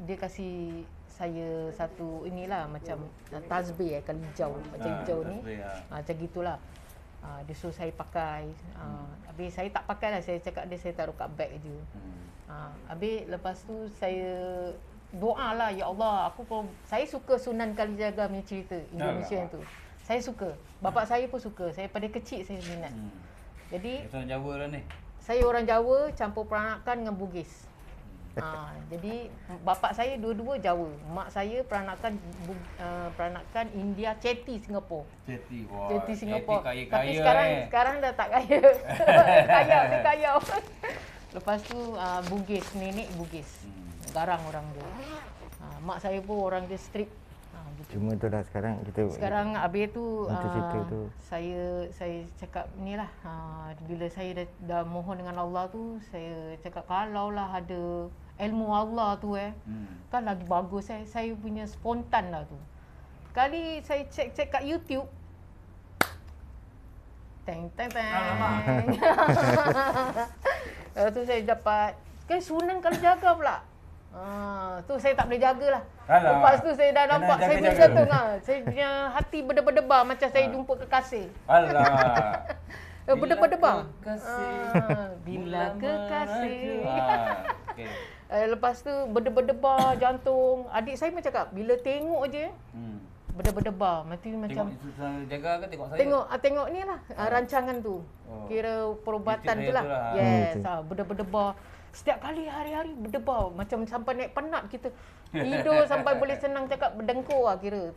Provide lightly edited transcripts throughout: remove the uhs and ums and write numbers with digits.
dia kasih saya satu inilah macam tasbih kali hijau macam hijau ni. Macam gitulah. Dia suruh saya pakai. Habis saya tak pakai lah, saya cakap dia saya taruh kat beg je. Habis lepas tu saya doa lah, ya Allah, saya suka Sunan Kalijaga punya cerita Indonesia tu. Saya suka. Bapak saya pun suka. Saya pada kecil saya minat. Jadi orang Jawa lah ni. Saya orang Jawa campur peranakan dengan Bugis. Jadi bapak saya dua-dua Jawa. Mak saya peranakan India, Chetty Singapura. Chetty, wah. Chetty Singapura. Kaya-kaya, Tapi sekarang dah tak kaya. Dia kaya. Lepas tu Bugis, nenek Bugis. Garang orang dia. Mak saya pun orang dia strict. Gitu. Cuma tu dah sekarang habis tu, tu. saya cakap ni lah, bila saya dah mohon dengan Allah tu, saya cakap kalau lah ada ilmu Allah tu kan lagi bagus. Saya punya spontan lah tu. Kali saya cek kat YouTube, teng. Lepas tu saya dapat Sunan Kalijaga pula. Tu saya tak boleh jagalah. Lepas tu saya dah nampak saya punya jantung saya punya hati berdebar-debar macam saya jumpa kekasih. Alah. Berdebar-debar. Bila kekasih. Lepas tu berdebar-debar jantung. Adik saya pun cakap bila tengok je berdebar-debar macam jaga ke tengok saya? Tengok ni lah rancangan tu. Kira perubatan tu lah. Yes, berdebar-debar. Setiap kali hari-hari berdebar macam sampai naik penat kita. Tidur sampai boleh senang cakap berdengkur lah kira.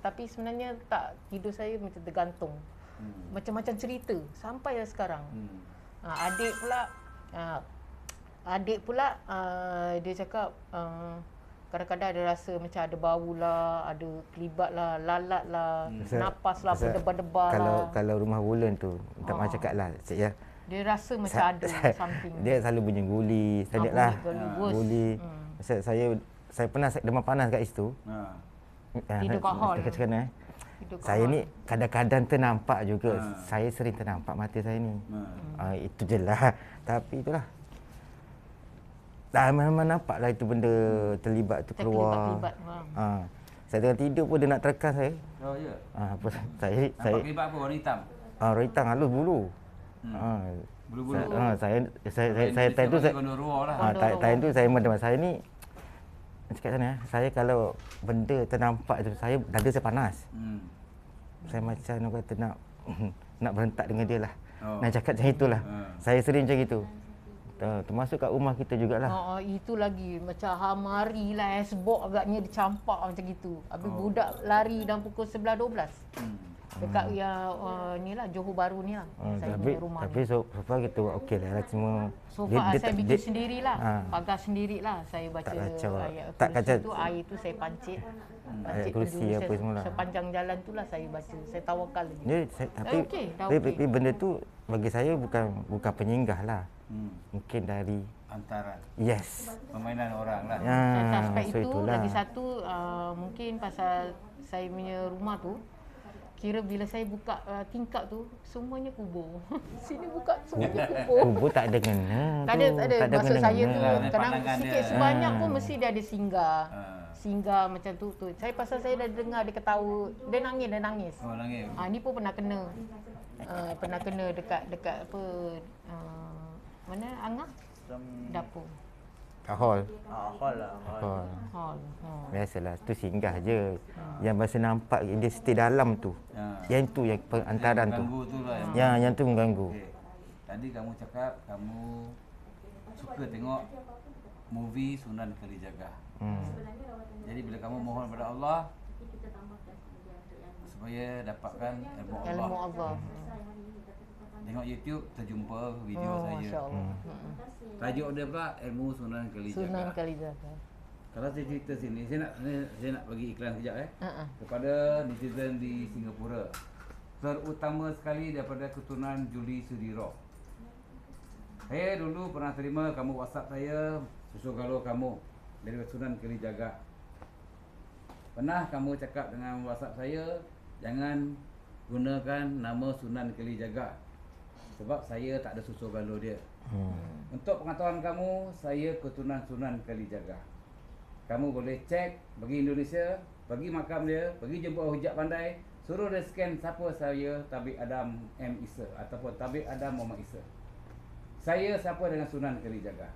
Tapi sebenarnya tak, tidur saya macam tergantung. Macam-macam cerita sampai sekarang. Adik pula dia cakap kadang-kadang ada rasa macam ada bau lah, ada kelibat lah, lalat lah, napas lah, berdebar-debar lah. Kalau rumah wulan tu, tak mahu cakap lah. Dia rasa macam ada something. Dia selalu bunyi guli, sedap lah. Guli. Saya pernah demam panas kat situ. Tidur kat hall. Saya ni kadang-kadang ternampak juga. Saya sering ternampak mata saya ni. Itu je lah. Tapi itulah. Memang nampak lah itu benda terlibat tu keluar. Saya tengah tidur pun dia nak terkam saya. Oh ya? Saya terlibat apa? Warna hitam? Warna hitam halus bulu. Bulu-bulu. Saya time tu saya memang saya ni cakap sana, saya kalau benda ternampak tu dada saya panas. Saya macam nak kata nak berentak dengan dia lah. Nak cakap macam itulah. Saya sering macam itu. Termasuk kat rumah kita jugalah. Itu lagi macam hamari lah, esbok agaknya dicampak macam gitu. Habis budak lari dalam pukul 11-12. Dekat yang ni lah, Johor Bahru ni lah. Saya punya rumah tapi sofa kita buat okey lah semua. Sofa saya bikin sendirilah. Pagar sendirilah. Saya baca ayat kursi tu, air tu saya pancit. Ayat kursi apa semua lah. Sepanjang jalan tu lah saya baca. Saya tawakal lagi. Tapi benda tu bagi saya bukan penyinggah lah. Mungkin dari antara permainan orang lah. Aspek itu lagi satu mungkin pasal saya punya rumah tu, kira bila saya buka tingkap tu, semuanya kubur. Sini buka semuanya kubur. Kubur tak ada kena. Tak ada. Maksud saya tu, kadang sikit sebanyak pun mesti dia ada singgah. Singgah macam tu. Saya pasal saya dah dengar dia ketawa. Dia nangis. Oh, nangis. Ni pun pernah kena. Pernah kena dekat apa, mana Angah? Dapur. Hall. Hall lah. Hall. Biasalah, tu singgah je. Yang masa nampak dia stay dalam tu. Yang tu yang perantaran tu. Mengganggu tu lah. Yang tu mengganggu. Tadi kamu cakap kamu suka tengok movie Sunan Kalijaga. Jadi bila kamu mohon kepada Allah supaya dapatkan ilmu Allah. Tengok YouTube terjumpa video saya. Tajuk dia pula ilmu Sunan Kalijaga. Kalau saya cerita sini, saya nak bagi iklan sekejap kepada netizen di Singapura. Terutama sekali daripada keturunan Julie Sudiro. Saya dulu pernah terima kamu WhatsApp saya, susul galau kamu dari Sunan Kalijaga. Pernah kamu cakap dengan WhatsApp saya, jangan gunakan nama Sunan Kalijaga. Sebab saya tak ada susu galuh dia. Untuk pengetahuan kamu, saya keturunan Sunan Kalijaga. kamu boleh cek, pergi Indonesia, pergi makam dia, pergi jumpa Hujat Pandai, suruh dia scan siapa saya Tabib Adam M. Isa ataupun Tabib Adam Muhammad Isa. Saya siapa dengan Sunan Kalijaga.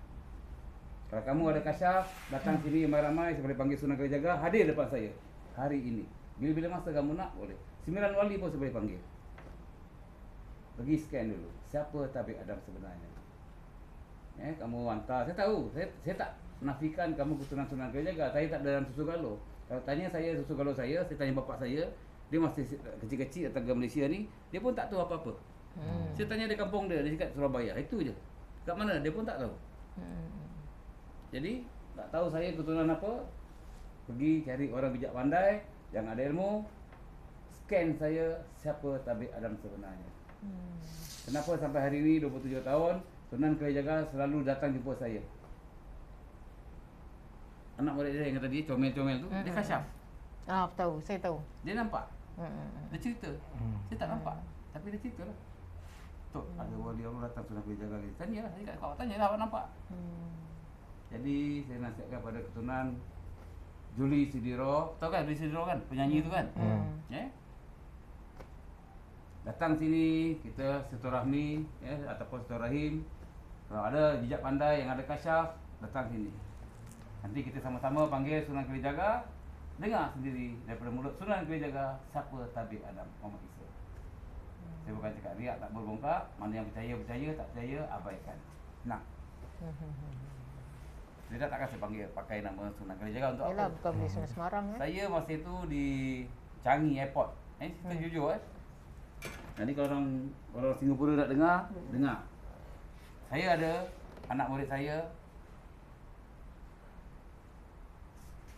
Kalau kamu ada kasyaf, datang sini ramai-ramai, saya boleh panggil Sunan Kalijaga, hadir depan saya hari ini. Bila-bila masa kamu nak, boleh. 9 wali pun saya boleh panggil. Pergi scan dulu, siapa Tabib Adam sebenarnya. Kamu hantar, saya tahu, saya tak nafikan kamu keturunan Sunan Kalijaga. Saya tak dalam susu galuh. Kalau tanya saya susu galuh saya tanya bapak saya, dia masih kecil-kecil datang ke Malaysia ni, dia pun tak tahu apa-apa. Saya tanya di kampung dia cakap Surabaya, itu je. Kat mana, dia pun tak tahu. Jadi, tak tahu saya keturunan apa, pergi cari orang bijak pandai, yang ada ilmu, scan saya siapa Tabib Adam sebenarnya. Kenapa sampai hari ini 27 tahun, Sunan Kalijaga selalu datang jumpa saya. Anak murid dia yang tadi comel-comel tu, dia kasyaf. Tahu, saya tahu. Dia nampak. Dia cerita. Saya tak nampak, tapi dia cerita lah. Tok, ada wali Allah datang Sunan Kalijaga ni. Tanya lah, saya kata, kau tanya lah awak nampak. Jadi saya nasihatkan pada keturunan Juli Sidiro, tahu kan Juli Sidiro kan, penyanyi tu kan? Datang sini, kita silaturahmi, ataupun silaturahim. Kalau ada jejak pandai yang ada kasyaf, datang sini. Nanti kita sama-sama panggil Sunan Kalijaga, dengar sendiri daripada mulut Sunan Kalijaga siapa Tabib Adam Muhammad Isa. Saya bukan cakap riak, tak berbongkar. Mana yang percaya, tak percaya, abaikan. Nah. Dia takkan saya panggil pakai nama Sunan Kalijaga untuk Yalah, apa? bukan beli Sunan Semarang Saya masa itu di Changi Airport. Kita jujur Jadi kalau orang Singapura nak dengar. Saya ada anak murid saya,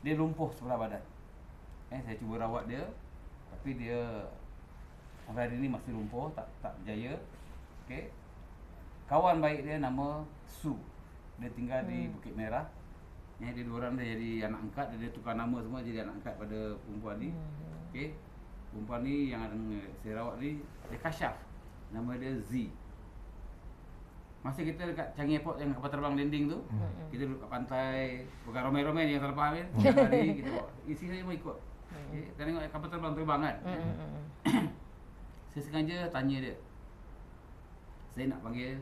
dia lumpuh sebelah badan. Saya cuba rawat dia, tapi dia sampai hari ini masih lumpuh, tak berjaya. Okey. Kawan baik dia nama Su. Dia tinggal di Bukit Merah. Dia dua orang dia jadi anak angkat, dia tukar nama semua jadi anak angkat pada perempuan ni. Okey. Perempuan ni yang saya rawat ni, dia kasyaf. Nama dia Z. Masa kita dekat Changi Airport yang kapal terbang landing tu, kita duduk kat pantai, bukan romai-romai ni yang salah faham kan. Setiap hari kita bawa. Isi saya mau ikut. Okay. Kita tengok kapal terbang kan. Saya sengaja tanya dia. Saya nak panggil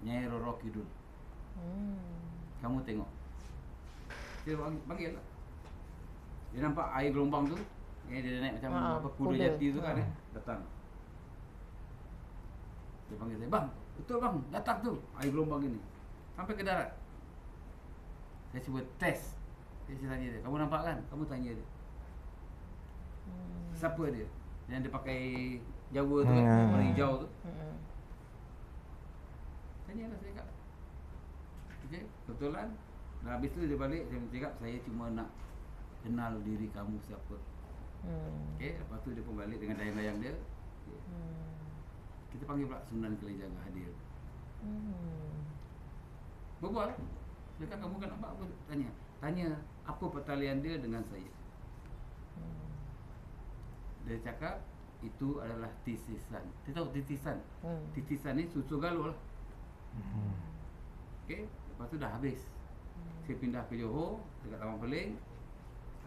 Nyai Roro Kidul. Kamu tengok. Saya panggil lah. Dia nampak air gelombang tu. Dia naik macam apa kuda jati tu kan. Datang. Dia panggil saya, bang, betul bang, datang tu air gelombang ini. Sampai ke darat. Saya cuba test. Saya tanya dia, kamu nampak kan? Kamu tanya dia. Siapa dia? Yang dia pakai Jawa tu kan, warna hijau tu. Tanyalah saya cakap. Okey, kebetulan. Dan habis tu dia balik, saya cakap saya cuma nak kenal diri kamu siapa. Okey, lepas tu dia pun balik dengan layang-layang dia. Okay. Kita panggil pula Sunan Kalijaga hadir. Berbual. Dia kata kamu kan nampak apa? Tanya apa pertalian dia dengan saya. Dia cakap itu adalah titisan. Dia tahu titisan. Titisan ni susu galuh lah. Okey, lepas tu dah habis. Saya pindah ke Johor, dekat Taman Peling.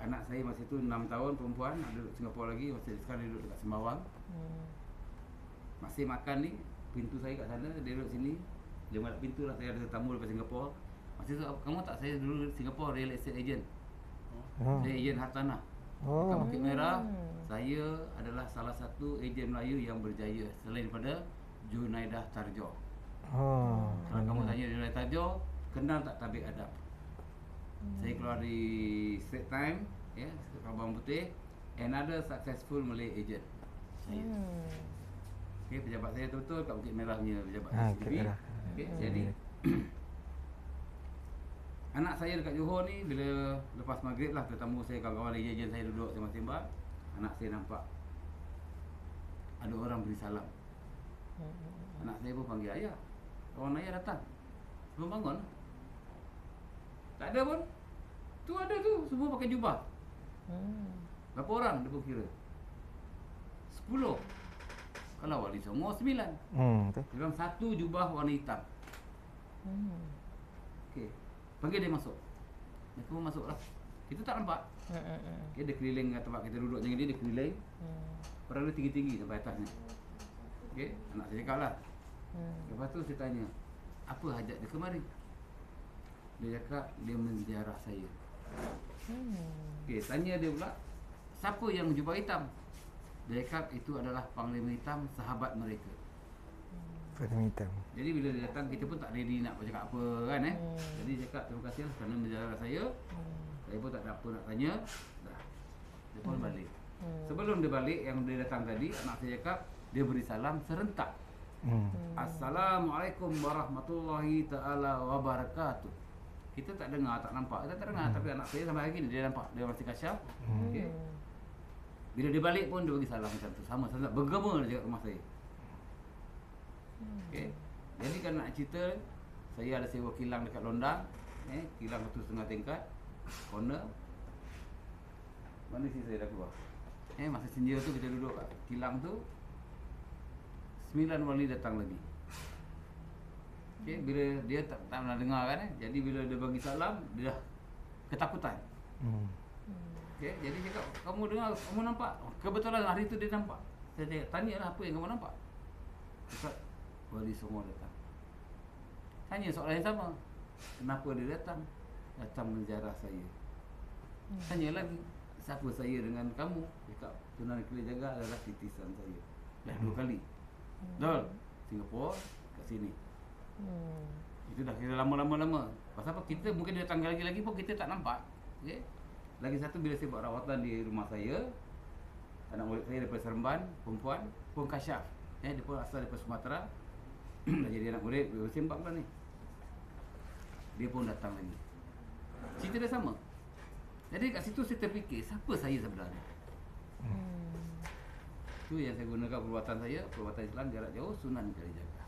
Anak saya masa tu 6 tahun, perempuan, ada duduk Singapura lagi, masa sekarang dia duduk dekat Sembawang. Masih makan ni, pintu saya kat sana, dia duduk sini. Dia malam pintu lah, saya ada tetamu daripada Singapura. Masa tu, kamu tak, saya dulu Singapura real estate agent. Saya ejen hartanah. Dekat Bukit Merah, saya adalah salah satu ejen Melayu yang berjaya selain daripada Junaidah Tarjo. Kalau kamu tanya Junaidah Tarjo, kenal tak Tabib Adam? Saya keluar di Straits Times, Bawang Putih, another successful Malay agent. Saya. Okey, pejabat saya betul kat Bukit Merah punya pejabat SPB. Okey, jadi anak saya dekat Johor ni, bila lepas maghrib lah, tetamu saya, kawan-kawan ejen saya duduk sembang-sembang, anak saya nampak ada orang beri salam. Anak saya pun panggil ayah. Kawan ayah datang. Sebelum bangun. Tak ada pun. Tu ada tu, semua pakai jubah. Berapa orang dia pun kira? 10. Kalau wali semua 9. Dia bilang satu jubah warna hitam. Okey. Panggil dia masuk. Dia pun masuklah. Kita tak nampak. Okay, dia keliling kat tempat kita duduk macam ni, dia keliling. Orang dia tinggi-tinggi sampai atas ni. Okey, anak saya cakap lah. Lepas tu saya tanya, apa hajat dia kemari? Dia cakap, dia menziarah saya. Okey, tanya dia pula, siapa yang jubah hitam? Dia cakap, itu adalah Panglima Hitam, sahabat mereka. Panglima Hitam. Jadi bila dia datang, kita pun tak ready nak bercakap apa kan Jadi dia cakap, terima kasih lah kerana menziarah saya. Saya pun tak ada apa nak tanya. Dah. Dia pun balik. Sebelum dia balik, yang dia datang tadi, anak saya cakap, dia beri salam serentak. Assalamualaikum warahmatullahi ta'ala wabarakatuh. Kita tak dengar, tak nampak. Kita tak dengar, tapi anak saya sampai hari ni dia nampak. Dia masih kasyaf. Okay. Bila dia balik pun dia bagi salam macam tu. Sama, bergema dia cakap rumah saya. Okay. Jadi kan nak cerita, saya ada sewa kilang dekat Londang. Kilang 1.5 tingkat. Corner. Mana sini saya dah keluar. Masa senja tu kita duduk kat kilang tu, 9 wali datang lagi. Okay, bila dia tak pernah dengar kan jadi bila dia bagi salam, dia dah ketakutan. Okay, jadi cakap, kamu dengar, kamu nampak? Kebetulan hari tu dia nampak. Saya tanya lah, apa yang kamu nampak? Cakap, wali semua datang. Tanya soalan yang sama. Kenapa dia datang? Datang menziarah saya. Tanya lagi, siapa saya dengan kamu? Cakap, Tuan Kalijaga adalah titisan saya. Dah 2 kali. Betul? Singapura kat sini. Itu dah kira lama. Pasal apa? Kita mungkin dia datang lagi pun kita tak nampak. Okay? Lagi satu, bila saya buat rawatan di rumah saya, anak murid saya daripada Seremban, perempuan pun kasyaf. Dia pun asal daripada Sumatera. Dah jadi anak murid, berusia 4 bulan ni. Dia pun datang lagi. Cerita dia sama. Jadi kat situ saya terfikir, siapa saya sebenarnya? Itu yang saya gunakan perbuatan Islam jarak jauh, Sunan Kalijaga.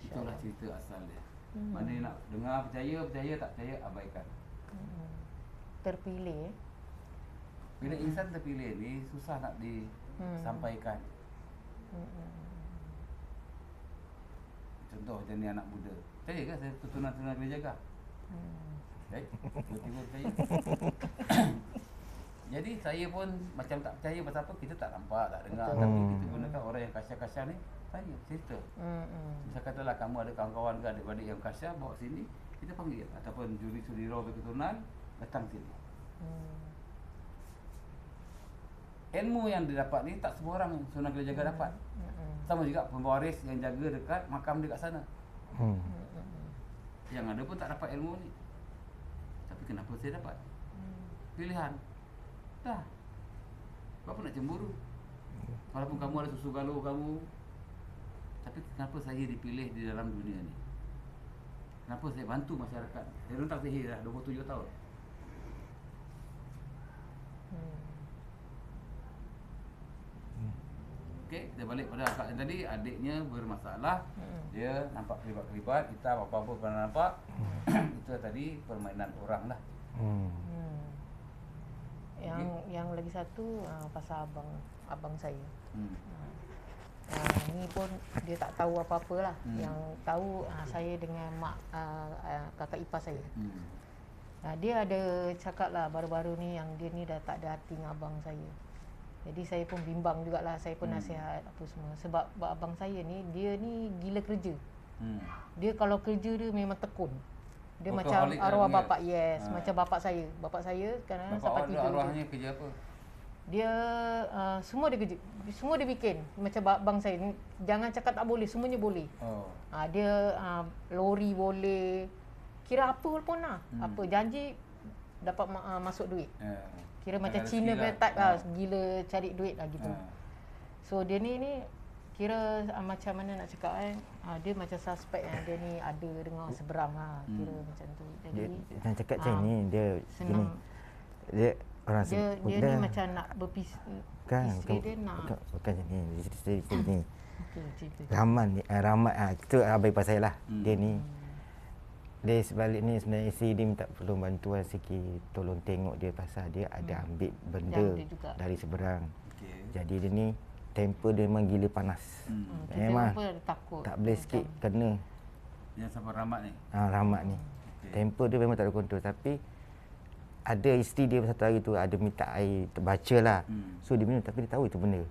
Itulah cerita asal dia. Mana nak dengar, percaya, tak percaya, abaikan. Terpilih. Bila insan terpilih ni, susah nak disampaikan. Contoh macam ni anak muda. Percaya ke saya Tuan Kalijaga? Tiba-tiba percaya. Jadi saya pun macam tak percaya pasal apa, kita tak nampak, tak dengar. Tapi kita gunakan orang yang kasyaf-kasyaf ni, tanya, cerita. Misal katalah kamu ada kawan-kawan ke adik-adik yang kasyaf, bawa sini, kita panggil. Ataupun juri-juri roh keturunan, datang sini. Ilmu yang didapat ni tak semua orang Sunan Kalijaga dapat. Sama juga pembawaris yang jaga dekat makam dia kat sana. Yang ada pun tak dapat ilmu ni. Tapi kenapa saya dapat? Pilihan. Dah. Kenapa nak cemburu? Walaupun kamu ada susu galuh kamu, tapi kenapa saya dipilih di dalam dunia ni? Kenapa saya bantu masyarakat? Saya rentak sihir dah 27 tahun. Okey, kita balik pada akak yang tadi, adiknya bermasalah. Dia nampak kelibat-kelibat, kita apa-apa pernah nampak. Itu tadi permainan orang lah. Yang lagi satu pasal abang saya. Ni pun dia tak tahu apa-apa lah. Yang tahu saya dengan mak kakak ipar saya. Dia ada cakap lah baru-baru ni yang dia ni dah tak ada hati dengan abang saya. Jadi saya pun bimbang jugalah, saya pun nasihat apa semua. Sebab abang saya ni, dia ni gila kerja. Dia kalau kerja dia memang tekun. Dia macam arwah bapak, macam bapak saya. Bapak saya kadang-kadang sampai tidur. Arwahnya kerja apa? Dia semua dia kerja. Semua dia bikin. Macam abang saya ni, jangan cakap tak boleh, semuanya boleh. Dia lori boleh. Kira apa pun lah. Apa janji dapat masuk duit. Kira macam Cina punya type lah, gila cari duit lah gitu. So dia ni kira macam mana nak cakap dia macam suspek dia ni ada dengan seberang lah, kira macam tu. Jadi dia cakap macam ni, dia gini. Dia orang dia ni macam nak kan, isteri dia nak bukan macam ni, cerita ni. cerita. Rahmat itu abai pasal lah. Dia ni dia sebalik ni sebenarnya isteri dia minta tolong bantuan sikit, tolong tengok dia pasal dia ada ambil benda dari seberang. Jadi dia ni temper dia memang gila panas. Memang takut. Tak boleh sikit kena. Yang siapa Rahmat ni? Rahmat ni. Temper dia memang tak ada kontrol, tapi ada isteri dia satu hari tu ada minta air terbaca lah. So dia minum tapi dia tahu itu benda.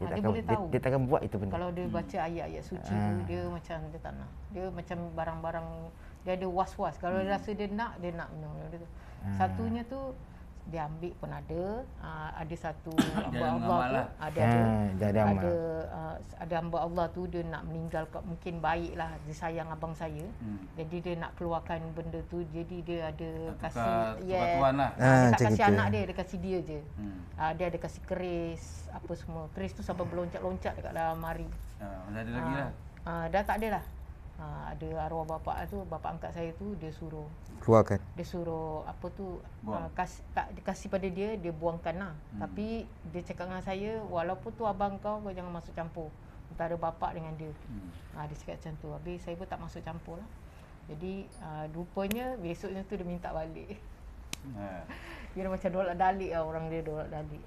Dia boleh tahu. Dia takkan buat itu benda. Kalau dia baca ayat-ayat suci tu, dia macam dia tak nak. Dia macam barang-barang, dia ada was-was. Kalau dia rasa dia nak minum. Satunya tu dia ambil pun ada satu hamba Allah tu ada hamba Allah tu dia nak meninggal, mungkin baiklah dia sayang abang saya, jadi dia nak keluarkan benda tu, jadi dia ada kasih dia tak kasih anak dia kasih dia je. Dia ada kasih keris apa semua, keris tu sampai berloncat-loncat dekat dalam lemari. Ada lagi lah. Dah tak ada lah. Ada arwah bapa angkat saya tu, dia suruh keluarkan. Dia suruh apa tu kasih pada dia buangkan lah. Tapi dia cakap dengan saya, walaupun tu abang kau jangan masuk campur antara bapa dengan dia. Dia cakap macam tu. Habis saya pun tak masuk campur lah. Jadi rupanya besoknya tu dia minta balik. Dia macam dolak-dalik lah, orang dia dolak-dalik.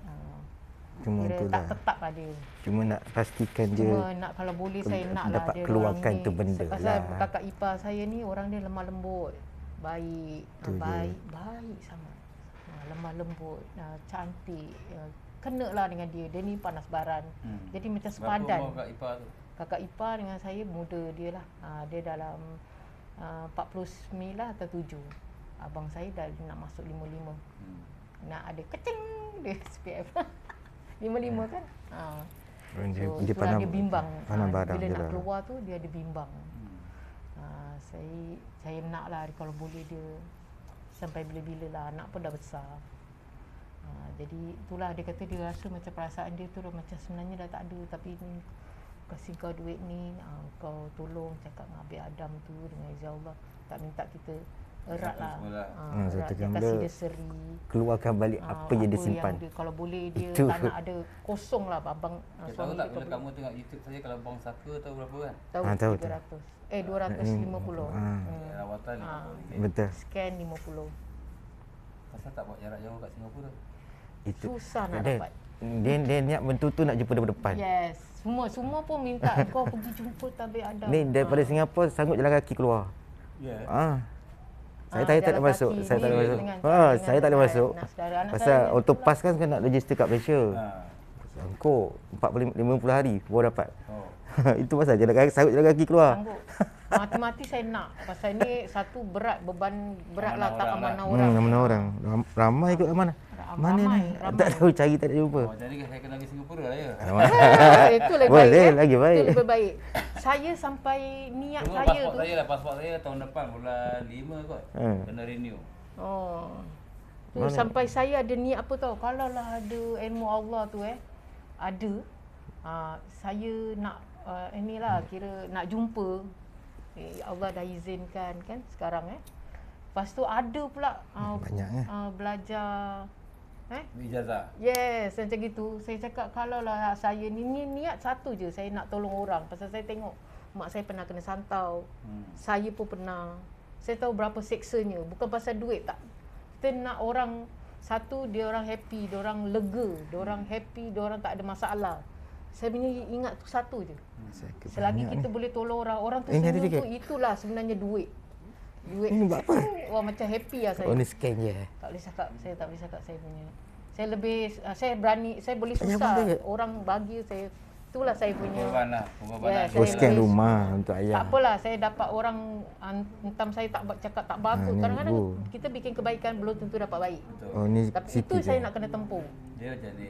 Cuma dia itulah. Tak tetap lah dia. Cuma nak pastikan je. Cuma nak, kalau boleh saya nak lah dapat dia keluarkan ni. tu benda Pasal lah. kakak ipar saya ni orang dia lemah lembut, baik, baik sama. Lemah lembut, cantik. Kena lah dengan dia. Dia ni panas baran. Jadi macam sepadan. Berapa kakak ipar tu? Kakak ipar dengan saya muda dia lah. Dia dalam 49 atau 7. Abang saya dah nak masuk 55. Nak ada kecing dia SPF. 55 kan? Dia pandang, dia bimbang. Bila dia nak lah. keluar tu dia ada bimbang. Saya nak lah kalau boleh dia sampai bila-bila lah, anak pun dah besar. Jadi itulah dia kata dia rasa macam perasaan dia tu macam sebenarnya dah tak ada, tapi ni kasih kau duit ni, kau tolong cakap dengan Abi Adam tu dengan izin Allah, tak minta kita erat lah. Erat, dia kasih dia seri, keluarkan balik apa yang dia simpan. Kalau boleh dia itu. Tak nak ada kosong lah abang. Tahu tak bila kamu tengok YouTube saya, kalau bang saka tahu berapa kan? Tahu 250. Rawatan 50. Betul. Scan 50. Pasal tak buat jarak jauh kat Singapura? Itu susah nak dapat. Dia niat betul-betul nak jumpa depan. Yes. Semua pun minta kau pergi jumpa Abi Adam. Ni daripada Singapura sanggup jalan kaki keluar. Saya tak boleh masuk. Saya tak boleh masuk. Saya tak boleh masuk. Pasal autopass kan nak register kat Malaysia. Sanggup 50 hari baru dapat. Itu pasal jalan kaki, sanggup jalan kaki keluar. Mati-mati saya nak. Pasal ni satu beban berat lah, tak amanah orang. Amanah orang. Ramai ikut amanah. Mana ni? Tak tahu cari, tak jumpa. Jadi saya kena pergi Singapura lah ya. Itu lebih baik. Boleh, lagi baik. Itu lebih baik. Saya sampai niat saya tu. Pasport saya tahun depan bulan 5 kot. Kena renew. Tu sampai saya ada niat apa tahu. Kalau lah ada ilmu Allah tu ada. Saya nak inilah kira nak jumpa. Allah dah izinkan kan sekarang Lepas tu ada pula belajar ijazah. Yes, macam gitu. Saya cakap kalau lah saya ni niat satu je, saya nak tolong orang. Pasal saya tengok mak saya pernah kena santau. Saya pun pernah. Saya tahu berapa seksanya. Bukan pasal duit tak. Kita nak orang satu, dia orang happy, dia orang lega, dia orang happy, dia orang tak ada masalah. Saya punya ingat tu satu je. Selagi kita boleh tolong orang tu senyum tu, itulah sebenarnya duit. Duit ini buat apa? Wah, macam happy lah saya. Ni scan je. Tak boleh cakap, saya tak boleh cakap saya punya. Saya lebih, saya berani, saya boleh susah. Orang bagi saya, itulah saya punya. Pengorbanan. Scan rumah untuk ayah. Tak apalah, saya dapat orang hentam saya tak cakap tak bagus. Kadang-kadang kita bikin kebaikan belum tentu dapat baik. Tapi itu saya nak kena tempuh. Dia macam ni,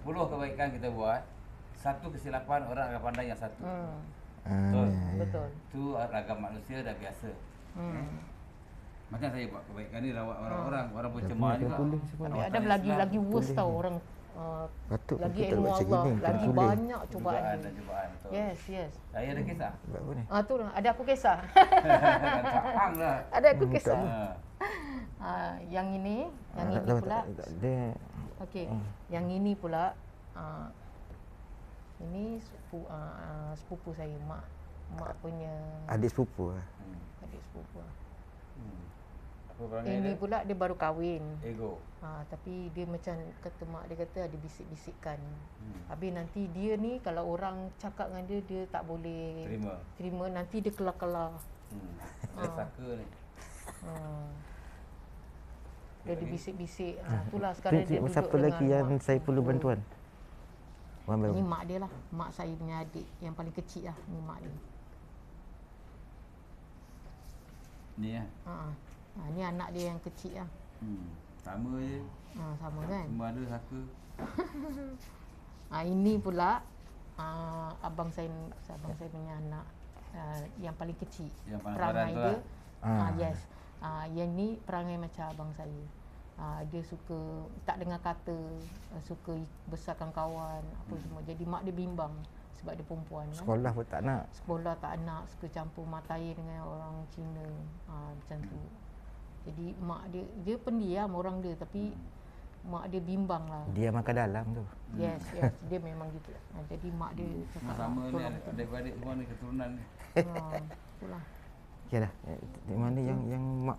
10 kebaikan kita buat, satu kesilapan orang akan pandang yang satu. Betul. Itu ragam manusia dah biasa. Macam saya buat kebaikan ni, rawat orang pun cemar juga. Ada lagi worse tau orang. Lagi ilmu Allah, lagi banyak cobaan dia. Yes. Saya ada kisah. Tu lah, ada aku kisah. Ada aku kisah. Yang ini pula. Okey, yang ini pula ini sepupu saya, mak punya adik sepupu. Adik sepupu. Ini pula dia baru kahwin. Ego. Tapi dia macam kata mak dia kata ada bisik-bisikan. Habis nanti dia ni kalau orang cakap dengan dia, dia tak boleh terima nanti dia kelar-kelar. Saka ni. Dia bisik-bisik. Itulah sekarang dia duduk siapa lagi yang saya perlu bantuan? Ini mak dia lah. Mak saya punya adik yang paling kecil lah. Ni mak dia. Ni ya? Ni anak dia yang kecil lah. Sama je. Sama kan? Semua ada saka. Ini pula abang saya punya anak yang paling kecil. Yang perangai dia. Yes. Yang ni perangai macam abang saya. Dia suka tak dengar kata, suka besarkan kawan apa semua. Jadi mak dia bimbang sebab dia perempuan. Sekolah pun tak nak. Sekolah tak nak, suka campur mata air dengan orang Cina. Macam tu. Jadi mak dia pendiam orang dia, tapi mak dia bimbang lah. Dia makan dalam tu. Yes, dia memang gitu. Jadi mak dia cakap sama ni adik-adik semua ni keturunan ni. Itulah. Okeylah. Di mana yang mak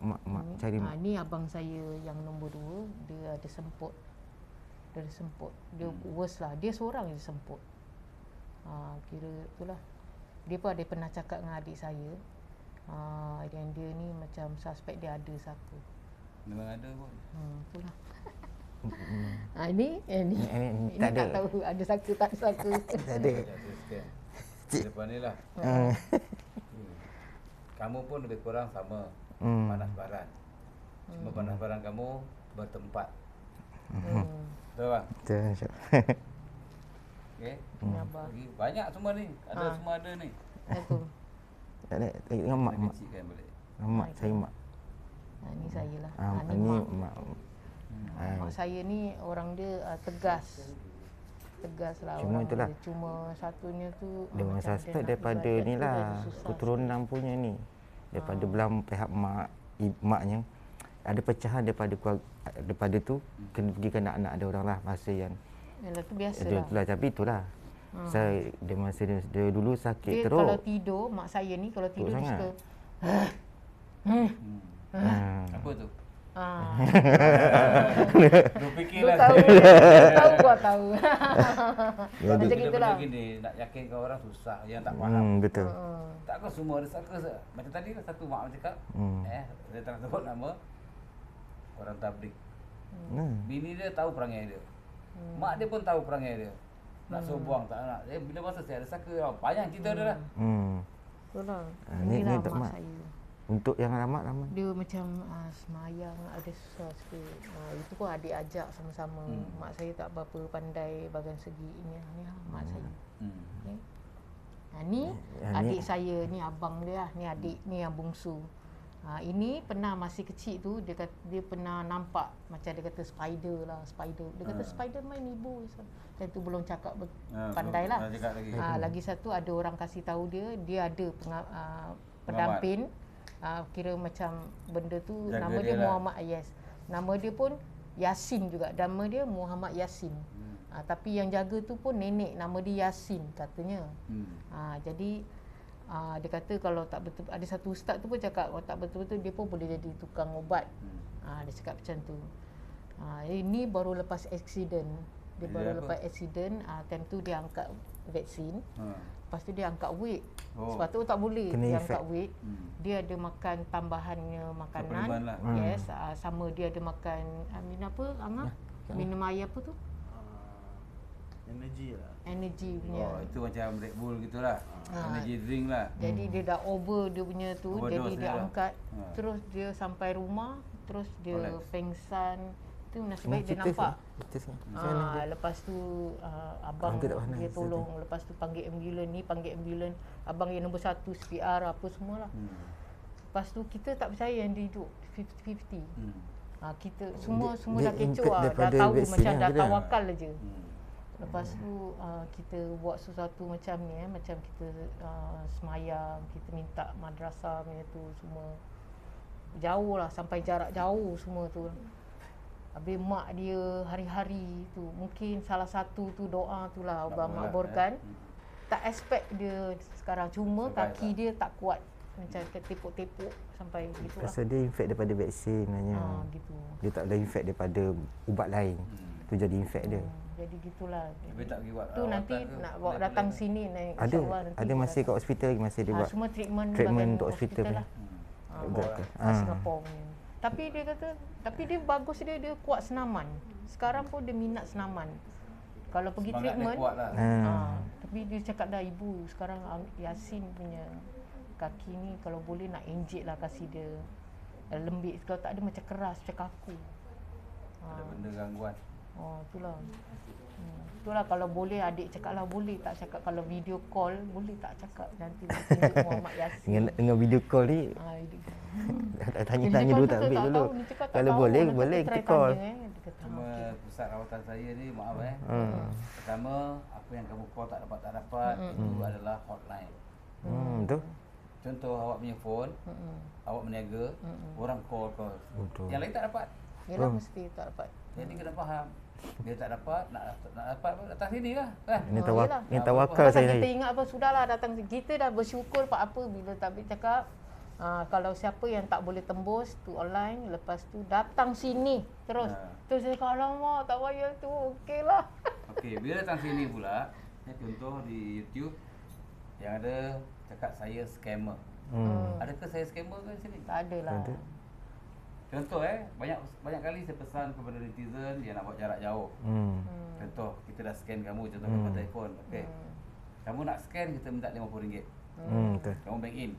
cari mak. Ni abang saya yang nombor 2, dia ada semput. Dia worst lah. Dia seorang je semput. Kira itulah. Dia pun ada pernah cakap dengan adik saya. Dan dia ni macam suspek dia ada saka. Memang ada pun. Itulah. Ini tak tahu ada saka tak saka. Tak ada. Depan ni lah. Kamu pun lebih kurang sama panas baran. Cuma panas baran kamu bertempat. Betul bang? Betul, insyaAllah. Okay. Banyak semua ni. Semua ada ni. Betul. Tak ada. Dengan mak. Kecilkan balik. Mak, saya mak. Ni saya lah. Ni mak. Mak saya ni orang dia tegas lah. Cuma itulah. Cuma satunya tu dia memang suspek daripada ni lah, keturunan punya ni. Daripada belah pihak maknya ada pecahan daripada tu kena pergi ke anak-anak ada orang lah masa yang tu biasa lah. Itulah, tapi itulah. Saya dia masa dia dulu sakit dia teruk. Kalau tidur mak saya ni kalau tidur dia suka apa tu? Lu fikirlah. Tahu gua tahu. Macam gitulah. Gini, nak yakinkan orang susah yang tak faham. Betul. Takkan semua ada saka. Macam tadi lah satu mak cakap, dia tak sebut nama orang tabligh. Bini dia tahu perangai dia. Mak dia pun tahu perangai dia. Nak suruh buang tak nak. Bila masa saya ada saka, panjang cerita dia lah. Itulah. Ni untuk mak saya. Untuk yang alamat dia macam semayang ada susah sikit. Itu pun adik ajak sama-sama. Mak saya tak berapa pandai bahagian segi ini lah mak saya. Ni adik saya ni abang dia lah. Ni adik ni yang bungsu. Ini pernah masih kecil tu dia pernah nampak macam dia kata spider. Dia kata spider main ibu. Dan tu belum cakap pandai lah. Lagi satu ada orang kasih tahu dia ada pendamping. Kira macam benda tu jaga nama dia Muhammad lah. Nama dia pun Yasin juga. Nama dia Muhammad Yasin. Tapi yang jaga tu pun nenek, nama dia Yasin katanya. Jadi dia kata kalau tak betul, ada satu ustaz tu pun cakap kalau tak betul-betul dia pun boleh jadi tukang ubat. Dia cakap macam tu. Ini baru lepas accident. Dia baru lepas accident, time tu dia angkat vaksin. Lepas tu dia angkat weight. Sebab tu tak boleh dia angkat weight. Dia ada makan tambahannya makanan. Sama dia ada makan minum apa Angah? Minum air apa tu? Energy lah. Energy punya. Itu macam Red Bull gitulah. Energy drink lah. Jadi dia dah over dia punya tu. Jadi dia angkat. Terus dia sampai rumah. Terus dia pengsan. Itu nasib baik dia nampak. Lepas tu abang dia tolong. Lepas tu panggil ambulans. Abang yang nombor 1 CPR apa semualah. Lepas tu kita tak percaya yang dia hidup 50-50. Kita semua dah kecoh lah. Dah tahu macam dah tawakal aja. Lepas tu kita buat sesuatu macam ni macam kita semayang, kita minta madrasah punya tu semua. Jauh lah, sampai jarak jauh semua tu. Habis mak dia hari-hari tu, mungkin salah satu tu doa tu lah Allah makburkan. Tak expect dia sekarang, cuma kaki dia tak kuat. Macam tepuk-tepuk sampai gitu lah. Rasa dia infect daripada vaksin sebenarnya. Gitu. Dia tak ada infect daripada ubat lain. Tu jadi infect dia. Jadi gitulah. Tapi tak pergi buat tu nanti nak bawa datang sini ada masih kat hospital lagi masih dia buat semua treatment untuk hospital lah. Singapore punya. Tapi dia kata, tapi dia bagus, dia kuat senaman. Sekarang pun dia minat senaman. Kalau pergi Semangat treatment, dia kuat lah. Tapi dia cakap dah, ibu sekarang Yasin punya kaki ni kalau boleh nak injek lah, kasih dia lembik. Kalau tak ada macam keras, macam kaku. Ada benda gangguan. Itulah. Itulah kalau boleh adik cakap lah, boleh tak cakap kalau video call, boleh tak cakap nanti tunjuk Muhammad Yasin. Dengan video call ni, tanya-tanya dulu tak ambil dulu. Kalau boleh kita call. Cuma pusat rawatan saya ni, maaf pertama, apa yang kamu call tak dapat, itu adalah hotline. Betul. Contoh awak punya phone, awak berniaga, orang call. Yang lain tak dapat. Yalah, mesti tak dapat. Jadi kena faham. Dia tak dapat, nak dapat datang sini lah kan. Ini tawakal saya. Kita ingat apa, sudahlah datang. Kita dah bersyukur apa bila Tabib cakap kalau siapa yang tak boleh tembus tu online, lepas tu datang sini terus. Terus saya cakap, alamak tak payah tu, okeylah. Okey, bila datang sini pula, contoh di YouTube yang ada cakap saya scammer. Adakah saya scammer ke sini? Tak ada lah. Contoh banyak kali saya pesan kepada netizen yang nak buat jarak jauh. Contoh kita dah scan kamu, contoh kamu telefon. Okey. Kamu nak scan, kita minta RM50. Betul. Kamu bank in.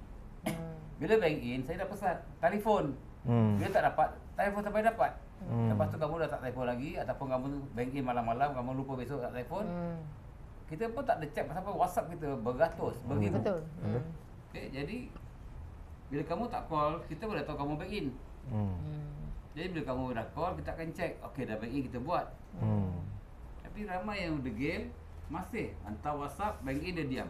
Bila bank in, saya dah pesan telefon. Bila tak dapat, telefon sampai dapat. Lepas tu kamu dah tak telefon lagi, ataupun kamu bank in malam-malam, kamu lupa besok tak telefon. Kita pun tak ada check sampai WhatsApp kita beratus, beribu. Betul. Okey, jadi bila kamu tak call, kita boleh tahu kamu bank in. Jadi bila kamu dah call, kita akan check. Okey, dah bank in, kita buat. Tapi ramai yang degil masih hantar WhatsApp, bank in dia diam.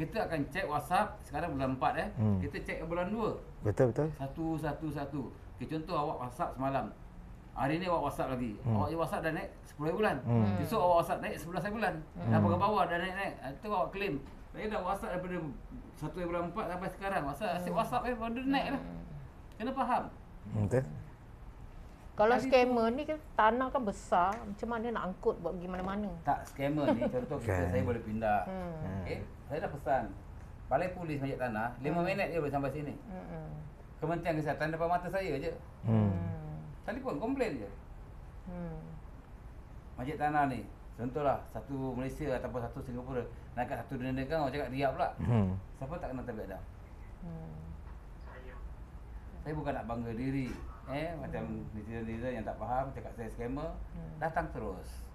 Kita akan check WhatsApp sekarang bulan 4 kita check bulan 2. Betul. Satu. Okay, contoh awak WhatsApp semalam. Hari ni awak WhatsApp lagi. Awak WhatsApp dah naik 10 bulan. Besok awak WhatsApp naik 11 bulan. Dah ke bawah dah naik. Itu awak claim. Saya dah WhatsApp daripada 1 bulan 4 sampai sekarang. Asyik WhatsApp baru naik lah. Kena faham. Betul. Kalau scammer ni tanah kan besar, macam mana nak angkut buat pergi mana-mana? Tak, scammer ni contoh saya boleh pindah. Okey, saya dah pesan. Balai Polis Majik Tanah 5 minit dia boleh sampai sini. Kementerian Kesihatan depan mata saya je. Telefon komplain je. Majik Tanah ni contohlah satu Malaysia ataupun satu Singapura nak kat satu dunia kan, orang cakap riak pula. Siapa tak kenal Tabib Adam? Saya bukan nak bangga diri. Macam netizen-netizen yang tak faham cakap saya scammer, datang terus.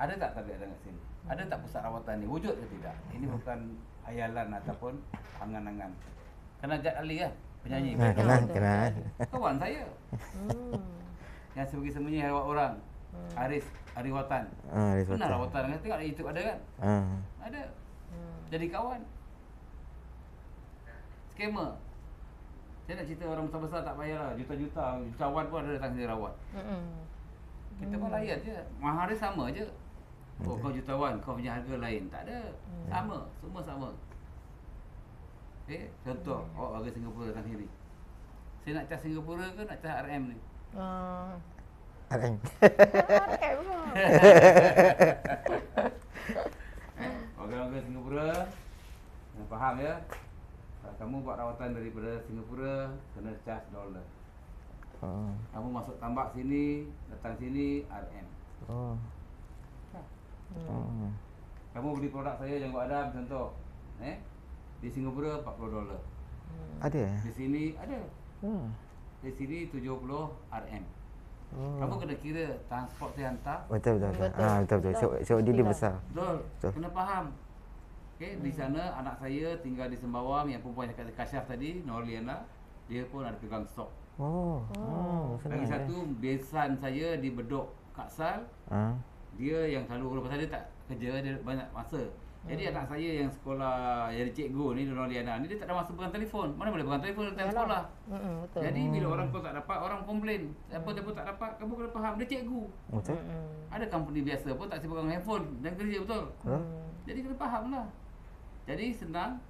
Ada tak Tabib Adam kat sini? Ada tak pusat rawatan ni? Wujud ke tidak? Ini bukan hayalan ataupun angan-angan. Kenal Jad Ali kan? Penyanyi. Kenal. Kawan saya. Yang sembunyi-sembunyi rawat orang. Aris Watan. Kenal rawatan kan? Tengok di YouTube ada kan? Ada. Jadi kawan. Scammer. Saya nak cerita orang besar-besar tak payahlah. Juta-juta, jutawan pun ada datang sini rawat. Kita pun layan je. Mahar dia sama je. Oh, kau jutawan, kau punya harga lain. Tak ada. Sama. Semua sama. Contoh, awak warga Singapura datang sini. Saya nak cas Singapura ke nak cas RM ni? RM. Warga-warga Singapura yang faham ya. Kalau kamu buat rawatan daripada Singapura, kena charge $. Kamu masuk tambak sini, datang sini, RM. Kamu beli produk saya Janggut Adam contoh, di Singapura $40. Ada. Di sini ada. Di sini 70 RM. Kamu kena kira transport saya hantar. Betul. So dia besar. Betul. Kena faham. Okey, di sana anak saya tinggal di Sembawang, yang perempuan cakap Kasyaf tadi, Norliana, dia pun ada pegang stok. Lagi satu, besan saya di Bedok Kaksal. Dia yang selalu, pasal dia tak kerja, dia banyak masa. Jadi anak saya yang sekolah jadi cikgu ni, Norliana ni, dia tak ada masa pegang telefon. Mana boleh pegang telefon dalam sekolah. Betul. Jadi bila orang kau tak dapat, orang komplain. Siapa tak dapat, kamu kena faham, dia cikgu. Betul. Ada company biasa pun tak sibuk pegang handphone dan kerja, betul. Jadi kena faham lah. Jadi senang,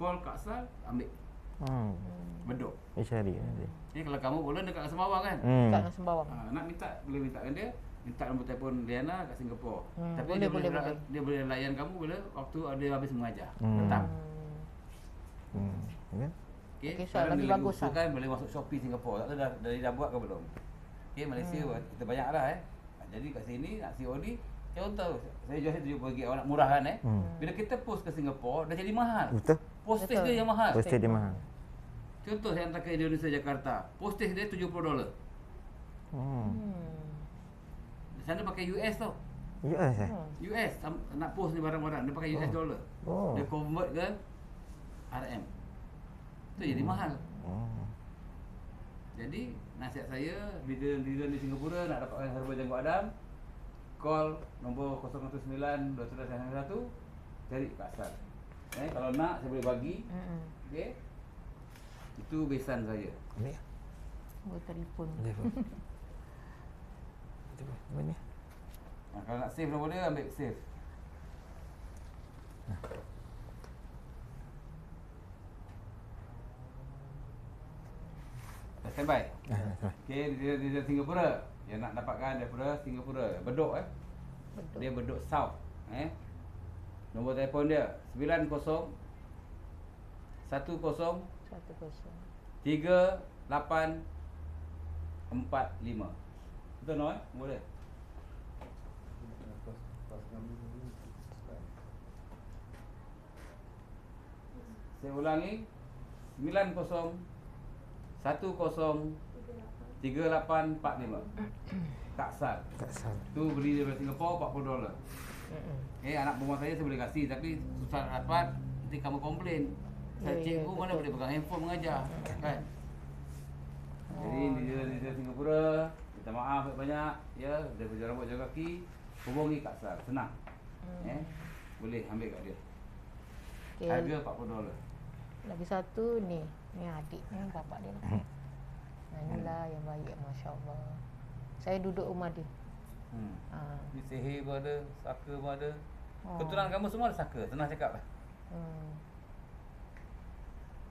call Kaksal, ambil. Bedok. Cari. Ni kalau kamu boleh dekat Sembawang kan? Kat Sembawang. Nak minta, boleh mintakan dia. Minta nombor telefon Liana kat Singapura. Tapi boleh. dia boleh layan kamu bila waktu dia habis mengajar. Petang. Okey, so lagi bagus lah. Kan boleh masuk Shopee Singapura. Tak tahu dah buat ke belum? Okey, Malaysia kita banyak lah Jadi kat sini nak COD, contoh saya jual RM70 orang nak murah kan Bila kita post ke Singapura dah jadi mahal. Betul. Postage dia yang mahal. Postage dia mahal. Contoh saya hantar ke Indonesia Jakarta, postage dia $70. Di sana pakai US tau. US US nak post ni barang-barang dia pakai US dollar. Dia convert ke RM. Tu jadi mahal. Jadi nasihat saya bila di Singapura nak dapatkan herbal janggut Adam, call nombor 009 291 cari Kak Asal. Kalau nak saya boleh bagi. Okey. Itu besan saya. Ambil. Buat telefon. Mana? Kalau nak save nombor dia ambil save. Dah standby. Okey, dia Singapura. Yang nak dapatkan daripada Singapura. Bedok Bedok. Dia Bedok South. Nombor telefon dia 90 10 10. 3845. Betul no nombor dia? Saya ulangi 90 10 3845. Kak Sal. Tu beli daripada Singapura $40. Anak perempuan saya boleh kasih tapi susah dapat, nanti kamu komplain. Saya cikgu mana boleh pegang handphone mengajar kan. Jadi dia Singapura, minta maaf banyak ya, dia berjalan rambut jaga kaki, hubungi Kak Sal, senang. Boleh ambil kat dia. Harga $40. Lagi satu ni adik ni bapak dia. Inilah yang baik, masya-Allah. Saya duduk rumah dia. Ni sihir pun ada, saka pun ada. Keturunan kamu semua ada saka, senang cakap lah.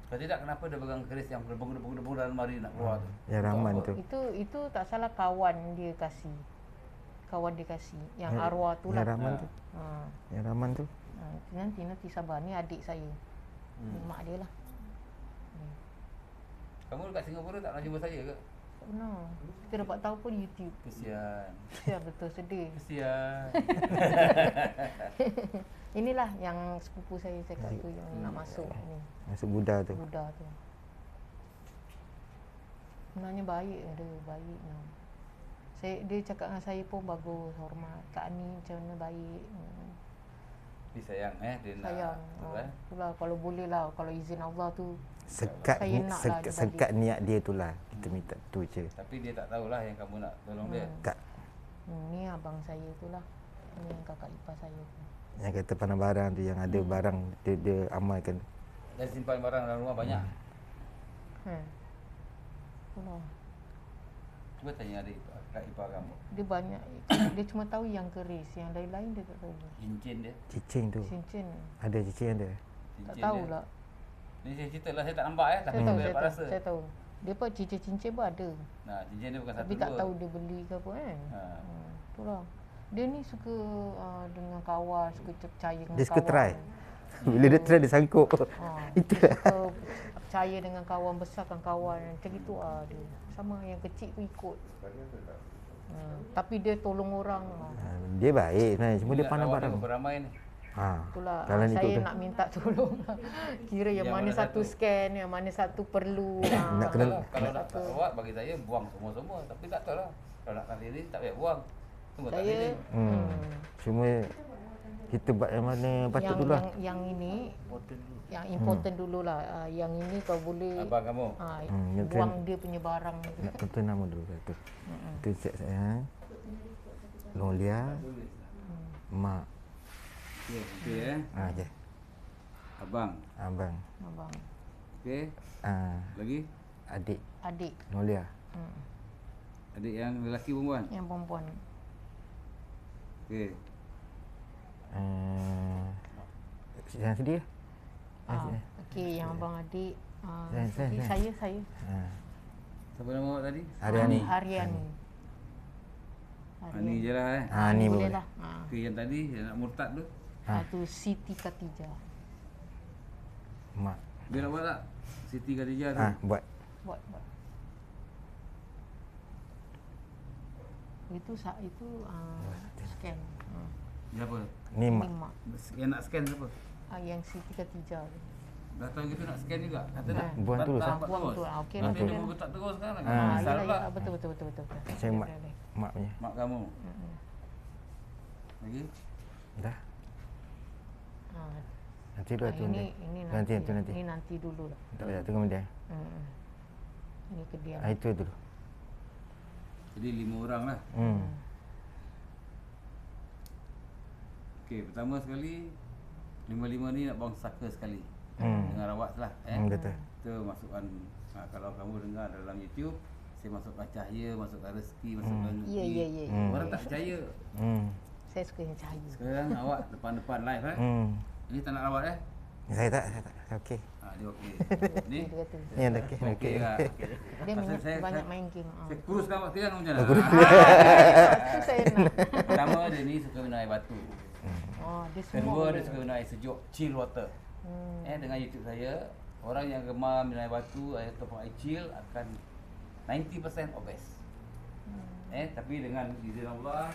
Kalau tidak, kenapa dia pegang keris yang berbung-bung dalam lemari nak keluar tu? Yang Rahman tu. Itu tak salah kawan dia kasih. Yang arwah tu lah. Yang Rahman tu. Yang Rahman tu. Nanti sabar, ni adik saya. Mak dia lah. Kamu dekat Singapura tak pernah jumpa saya ke? Tak pernah. Kita dapat tahu pun YouTube. Kesian. Ya, betul, sedih. Kesian. Inilah yang sepupu saya cakap tu yang nak masuk ni. Masuk Buddha tu. Buddha tu. Sebenarnya baik dia, baik. Dia cakap dengan saya pun bagus, hormat. Kak Ani macam mana baik. Dia sayang dia sayang. nak. Itulah kalau boleh lah, kalau izin Allah tu Sekat niat dia tu lah. Kita minta tu je. Tapi dia tak tahulah yang kamu nak tolong dia. Tak. Ni abang saya tu lah. Ni yang kakak ipar saya tu. Yang kata pandang barang tu, yang ada barang dia amalkan. Dan simpan barang dalam rumah banyak. Itulah. Cuba tanya adik kak ipar kamu. Dia banyak. Dia cuma tahu yang keris, yang lain-lain dia tak tahu. Cincin dia. Cicing tu. Cincin. Ada cicing ada. Tak tahulah. Ni saya cerita lah, saya tak nampak tapi saya dapat rasa. Saya tahu. Dia pun cincin pun ada. Nah, cincin dia bukan satu tapi dua. Tak tahu dia beli ke apa kan. Itulah. Dia ni suka dengan kawan, suka percaya dengan kawan. Dia suka try. Bila dia try dia sangkut. Itu dia suka percaya dengan kawan, besarkan kawan. Macam gitu dia. Sama yang kecil tu ikut. Tapi dia tolong orang. Dia baik sebenarnya, cuma dia pandang barang. Beramai ni. Itulah saya nak minta tolong. Kira yang mana satu scan, yang mana satu perlu. Kalau nak rawat bagi saya buang semua-semua, tapi tak tahu lah. Kalau nak kasih ni tak payah buang. Tunggu tak sini. Cuma kita buat yang mana patut dulu lah. Yang ini yang important dululah. Yang ini kau boleh abang kamu. Buang dia punya barang. Nak tentu nama dulu tu. Tu cek saya. Lolia. Mak. Okey je. Abang. Okey. Lagi? Adik. Nolia. Adik yang lelaki perempuan? Yang perempuan. Okey. Yang sedih. Okey, yang abang adik. Saya. Siapa nama awak tadi? Haryani. Ni je lah ni boleh lah. Okey, yang tadi yang nak murtad tu? Tu Siti Khatijah. Mak. Dia nak buat tak? Siti Khadijah tu. Buat. Buat. Itu scan. Dia apa? Ni Mak. mak. Yang nak scan siapa? Yang Siti Khadijah tu. Dah tahu gitu nak scan juga. Kata dah. Buang terus. Buang tu. Okey. Nanti dia buka tak terus sekarang. Ya, betul. Saya mak punya. Mak kamu. Lagi? Dah. Nanti dulu tu ini nanti. Ini nanti dulu lah. Tak payah tunggu dia. Ini kediam. Itu dulu. Jadi 5 orang lah. Okey, pertama sekali 5 ni nak buang saka sekali. Dengan rawat lah. Betul. Itu masukkan kalau kamu dengar dalam YouTube, saya masukkan cahaya, masukkan rezeki, masukkan rezeki. Ya. Orang tak percaya. Saya suka yang cahaya. Sekarang awak depan-depan live Ini tak nak rawat Saya tak. Okey. Dia okey. Ni? Ya, okey. Dia banyak main game. Saya kuruskan awak sekalian macam mana? Itu saya nak. Pertama dia ni suka minum air batu. Dia semua. Kedua dia suka minum air sejuk, chill water. Dengan YouTube saya, orang yang gemar minum air batu ataupun air chill akan 90% obes. Tapi dengan izin Allah,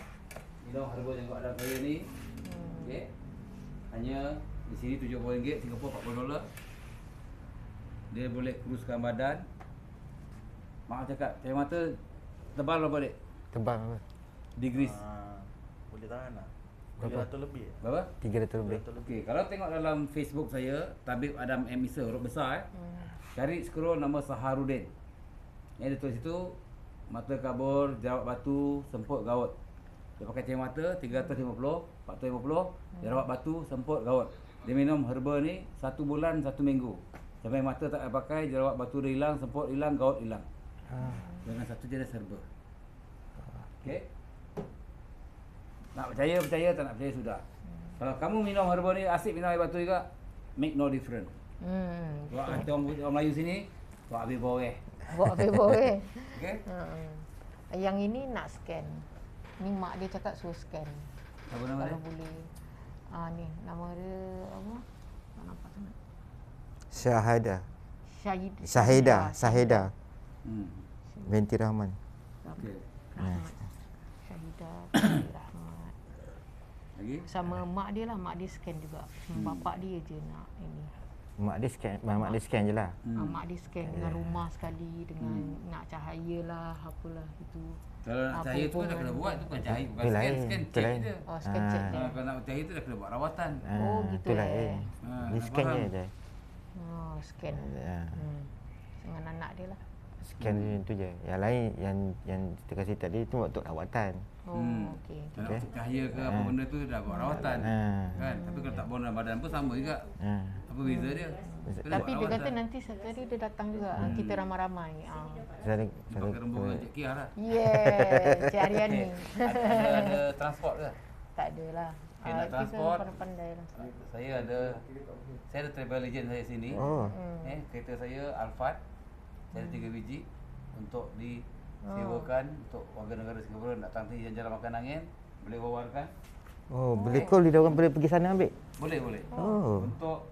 minum herba yang ada saya ni, okey. Hanya di sini RM70, Singapura $40. Dia boleh kuruskan badan. Mak cakap, cahaya mata tebal berapa dek? Tebal apa? Degrees. Boleh tahan lah. Berapa? 300 lebih. Berapa? 300 lebih. Okey, kalau tengok dalam Facebook saya, Tabib Adam M. Isa, huruf besar cari scroll nama Saharudin. Dia tulis situ, mata kabur, jerawat batu, semput gaut. Dia pakai cahaya mata 350, 450, jerawat batu, semput gaut. Dia minum herba ni 1 bulan 1 minggu. Sampai mata tak payah pakai, jerawat batu dah hilang, semput hilang, gaut hilang. Dengan satu jenis herba. Okey. Nak percaya, tak nak percaya sudah. Kalau kamu minum herba ni, asyik minum air batu juga, make no difference. Orang Melayu sini, buat habis boreh. Boleh. Okey? Yang ini nak scan. Ni mak dia cakap suruh scan. Apa nama dia? Kalau boleh. Ni nama dia apa? Tak nampak sangat. Syahidah. Binti Rahman. Okey. Syahidah Rahmat. Lagi? Sama mak dia lah, mak dia scan juga. Bapak dia je nak ini. Mak dia scan je lah. Mak dia scan dengan rumah sekali, dengan nak cahaya lah, apalah itu. Kalau nak cahaya tu dah kena buat, tu bukan cahaya, bukan Itu scan, lain. scan Itu check lain. je. Scan check je. Kalau nak cahaya tu dah kena buat rawatan. gitu Itulah Dia scan faham? je. Scan. Dengan anak dia lah. Scan tu je. Yang lain yang kita kasih tadi tu untuk rawatan. Okey. Kalau nak masuk cahaya ke apa benda tu dah buat rawatan. Kan? Tapi kalau tak buang dalam badan pun sama juga. Apa beza dia? Tapi dia kata nanti tadi dia datang juga. Kita ramai-ramai. Pakai rombongan Cik Kia lah. Yes, Cik Ariani. Ada transport ke? Tak ada lah. Okay, nak Kita transport. pandai lah. Saya ada travel agent saya sini. Kereta saya Alphard. Saya ada 3 biji untuk disewakan untuk warga negara Singapura nak datang di jalan makan angin, boleh wawarkan. Boleh call dia orang boleh pergi sana ambil. Boleh. Untuk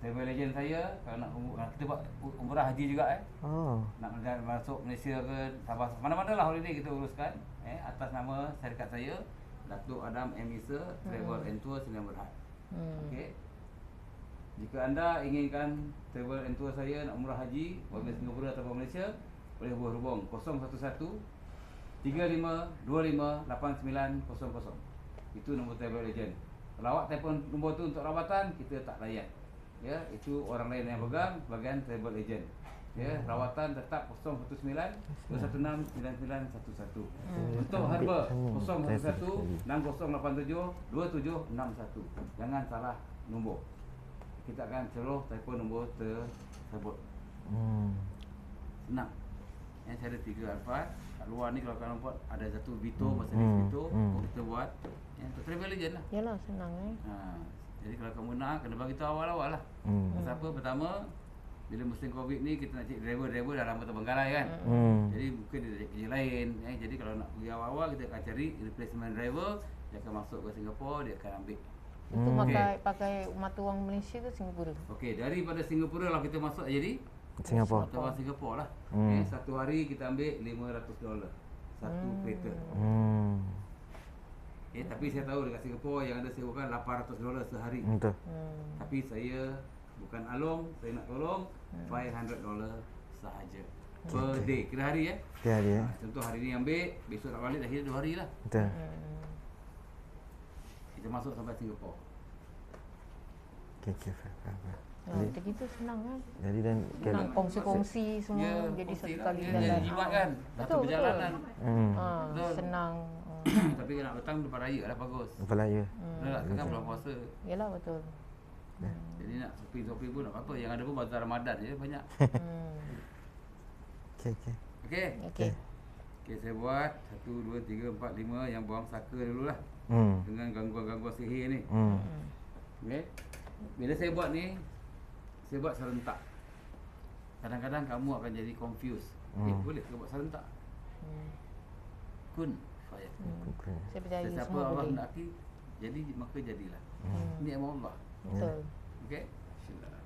travel agent saya kalau nak kita buat umrah haji juga nak masuk Malaysia ke Sabah, mana-mana lah holiday kita uruskan atas nama syarikat saya Datuk Adam M. Isa Travel and Tour Sdn Bhd. Okey. Jika anda inginkan travel and tour saya nak umrah haji warga Singapura atau Malaysia, boleh hubung 011 35 25 8900. Itu nombor travel agent. Kalau awak telefon nombor tu untuk rawatan, kita tak layan. Ya, itu orang lain yang pegang bahagian travel agent. Ya, rawatan tetap 019 216 9911. Untuk herba 011 6087 2761. Jangan salah nombor. Kita akan suruh telefon nombor tersebut. Senang. Saya ada 3 Alphard. Kat luar ni kalau kalian nampak ada satu Vito, Mercedes Vito, kita buat untuk travel agent lah. Yalah, senang Jadi kalau kamu nak, kena bagi tahu awal-awal lah. Pasal apa? Pertama, bila musim Covid ni kita nak cek driver dah lama terbengkalai kan. Jadi mungkin dia cek kerja lain. Jadi kalau nak pergi awal-awal kita akan cari replacement driver. Dia akan masuk ke Singapura, dia akan ambil Itu pakai mata wang Malaysia ke Singapura? Okey, daripada Singapura lah kita masuk jadi Singapura. mata wang Singapura lah. Satu hari kita ambil $500 satu kereta. Tapi saya tahu dekat Singapura yang ada sewakan $800 sehari. Betul. Tapi saya bukan along, saya nak tolong $500 sahaja per day. Kira hari ya. Kira hari ya. Contoh hari ni ambil, besok nak balik dah kira 2 hari lah. Betul. Kita masuk sampai Singapura. Okey. Macam gitu senang kan? Jadi dan Senang kongsi-kongsi semua jadi satu kali jalan. Jadi jimat kan. Satu perjalanan. Senang. Tapi nak datang depan raya lah bagus. Depan raya. Betul tak? Kan bulan puasa. Yalah betul. Jadi nak shopping pun nak apa. Yang ada pun bazar Ramadan je banyak. Okey. Okey, saya buat 1, 2, 3, 4, 5 yang buang saka dulu lah. Dengan gangguan-gangguan sihir ni. Okey. Bila saya buat ni, saya buat serentak. Kadang-kadang kamu akan jadi confused. Boleh ke buat serentak? Kun fayat. Saya percaya Siapa semua Allah boleh. hendaki, jadi maka jadilah. Ini amal Allah. Betul. Okey. Bismillah.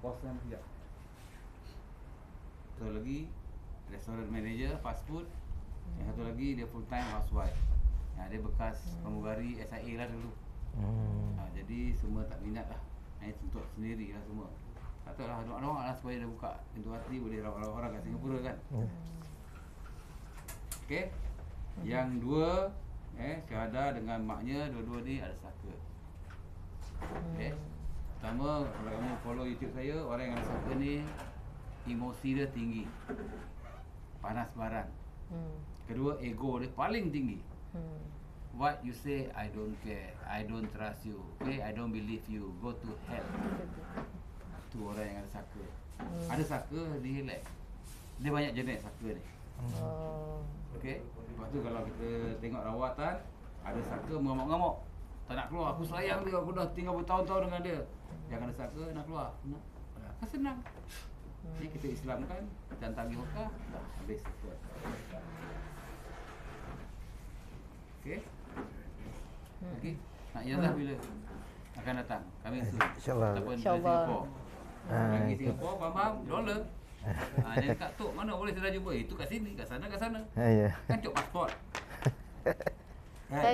Pause kan sekejap. Satu lagi restoran manager fast food. Yang satu lagi dia full time housewife. Dia bekas pramugari SIA lah dulu. Jadi semua tak minat lah. Tuntut sendiri lah semua. Tak tahu lah, doa-doa lah supaya dia buka pintu hati boleh rawat orang kat Singapura kan. Okey. Yang dua Syahada dengan maknya, dua-dua ni ada saka. Okey. Pertama, kalau kamu follow YouTube saya, orang yang ada saka ni emosi dia tinggi, panas barang. Kedua, ego dia paling tinggi. What you say, I don't care, I don't trust you, okay, I don't believe you, go to hell. Tu orang yang ada saka. Ada saka, dia relax. Dia banyak jenis saka ni. Okay. Lepas tu kalau kita tengok rawatan, ada saka mengamuk-ngamuk, tak nak keluar. Aku sayang dia, aku dah tinggal bertahun-tahun dengan dia. Jangan ada saka, nak keluar. Kan senang. Jadi kita Islamkan dan tagih hukah, dah habis. Okey. Okey. Nak ijazah bila akan datang? Kami InsyaAllah. Ataupun Singapura. Lagi Singapura, faham? Dolar. Dia dekat tu, mana boleh saya jumpa? Itu kat sini, kat sana, kat sana. Kan cok pasport.